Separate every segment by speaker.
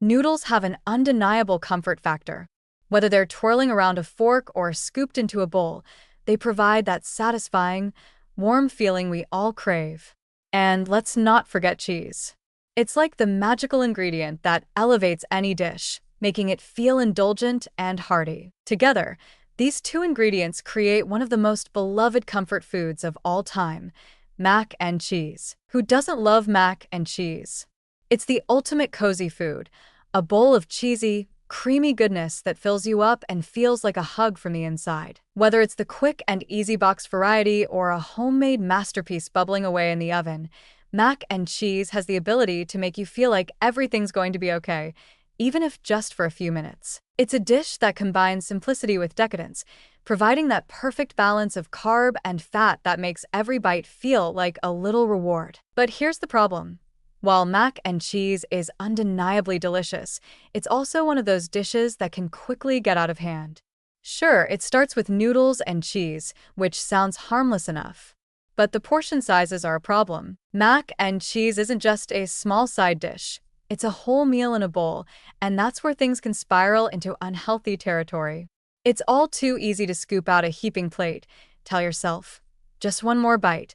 Speaker 1: Noodles have an undeniable comfort factor. Whether they're twirling around a fork or scooped into a bowl, they provide that satisfying, warm feeling we all crave. And let's not forget cheese. It's like the magical ingredient that elevates any dish, making it feel indulgent and hearty. Together, these two ingredients create one of the most beloved comfort foods of all time, mac and cheese. Who doesn't love mac and cheese? It's the ultimate cozy food, a bowl of cheesy, creamy goodness that fills you up and feels like a hug from the inside. Whether it's the quick and easy box variety or a homemade masterpiece bubbling away in the oven, mac and cheese has the ability to make you feel like everything's going to be okay, even if just for a few minutes. It's a dish that combines simplicity with decadence, providing that perfect balance of carb and fat that makes every bite feel like a little reward. But here's the problem. While mac and cheese is undeniably delicious, it's also one of those dishes that can quickly get out of hand. Sure, it starts with noodles and cheese, which sounds harmless enough. But the portion sizes are a problem. Mac and cheese isn't just a small side dish. It's a whole meal in a bowl, and that's where things can spiral into unhealthy territory. It's all too easy to scoop out a heaping plate, tell yourself, just one more bite,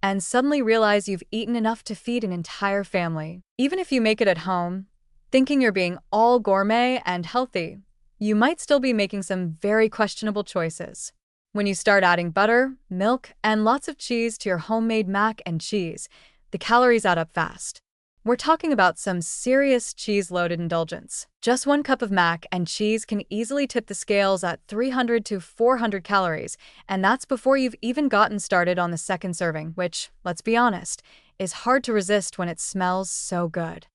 Speaker 1: and suddenly realize you've eaten enough to feed an entire family. Even if you make it at home, thinking you're being all gourmet and healthy, you might still be making some very questionable choices. When you start adding butter, milk, and lots of cheese to your homemade mac and cheese, the calories add up fast. We're talking about some serious cheese-loaded indulgence. Just 1 cup of mac and cheese can easily tip the scales at 300 to 400 calories, and that's before you've even gotten started on the second serving, which, let's be honest, is hard to resist when it smells so good.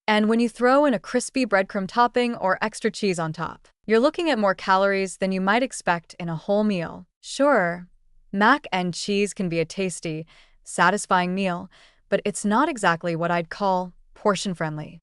Speaker 1: And when you throw in a crispy breadcrumb topping or extra cheese on top, you're looking at more calories than you might expect in a whole meal. Sure, mac and cheese can be a tasty, satisfying meal, but it's not exactly what I'd call portion-friendly.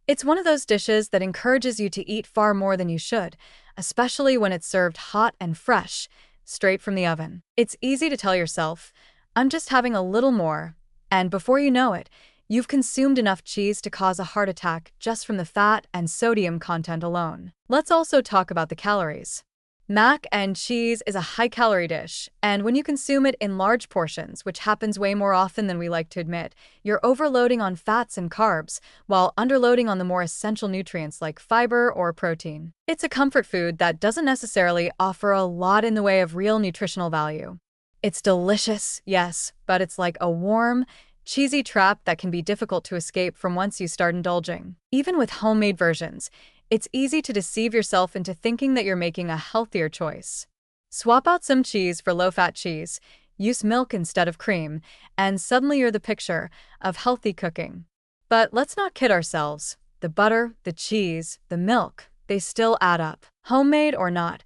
Speaker 1: It's one of those dishes that encourages you to eat far more than you should, especially when it's served hot and fresh, straight from the oven. It's easy to tell yourself, I'm just having a little more, and before you know it, you've consumed enough cheese to cause a heart attack just from the fat and sodium content alone. Let's also talk about the calories. Mac and cheese is a high-calorie dish, and when you consume it in large portions, which happens way more often than we like to admit, you're overloading on fats and carbs, while underloading on the more essential nutrients like fiber or protein. It's a comfort food that doesn't necessarily offer a lot in the way of real nutritional value. It's delicious, yes, but it's like a warm, cheesy trap that can be difficult to escape from once you start indulging. Even with homemade versions, it's easy to deceive yourself into thinking that you're making a healthier choice. Swap out some cheese for low-fat cheese, use milk instead of cream, and suddenly you're the picture of healthy cooking. But let's not kid ourselves. The butter, the cheese, the milk, they still add up. Homemade or not,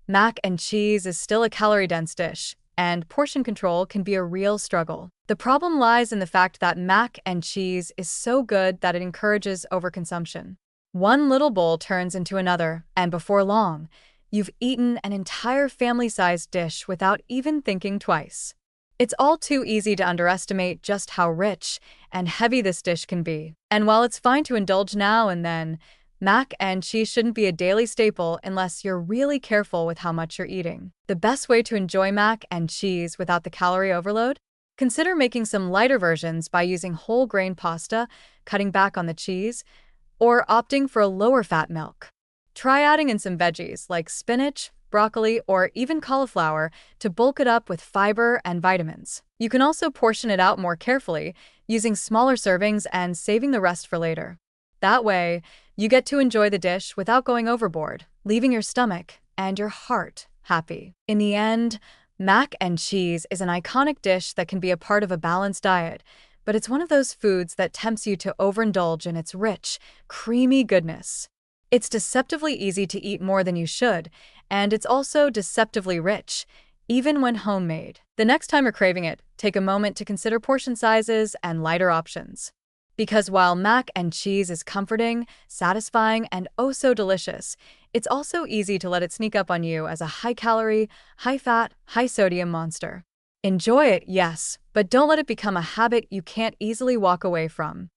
Speaker 1: mac and cheese is still a calorie-dense dish, and portion control can be a real struggle. The problem lies in the fact that mac and cheese is so good that it encourages overconsumption. One little bowl turns into another, and before long, you've eaten an entire family-sized dish without even thinking twice. It's all too easy to underestimate just how rich and heavy this dish can be. And while it's fine to indulge now and then, mac and cheese shouldn't be a daily staple unless you're really careful with how much you're eating. The best way to enjoy mac and cheese without the calorie overload? Consider making some lighter versions by using whole grain pasta, cutting back on the cheese, or opting for a lower-fat milk. Try adding in some veggies like spinach, broccoli, or even cauliflower to bulk it up with fiber and vitamins. You can also portion it out more carefully, using smaller servings and saving the rest for later. That way, you get to enjoy the dish without going overboard, leaving your stomach and your heart happy. In the end, mac and cheese is an iconic dish that can be a part of a balanced diet, but it's one of those foods that tempts you to overindulge in its rich, creamy goodness. It's deceptively easy to eat more than you should, and it's also deceptively rich, even when homemade. The next time you're craving it, take a moment to consider portion sizes and lighter options. Because while mac and cheese is comforting, satisfying, and oh so delicious, it's also easy to let it sneak up on you as a high-calorie, high-fat, high-sodium monster. Enjoy it, yes, but don't let it become a habit you can't easily walk away from.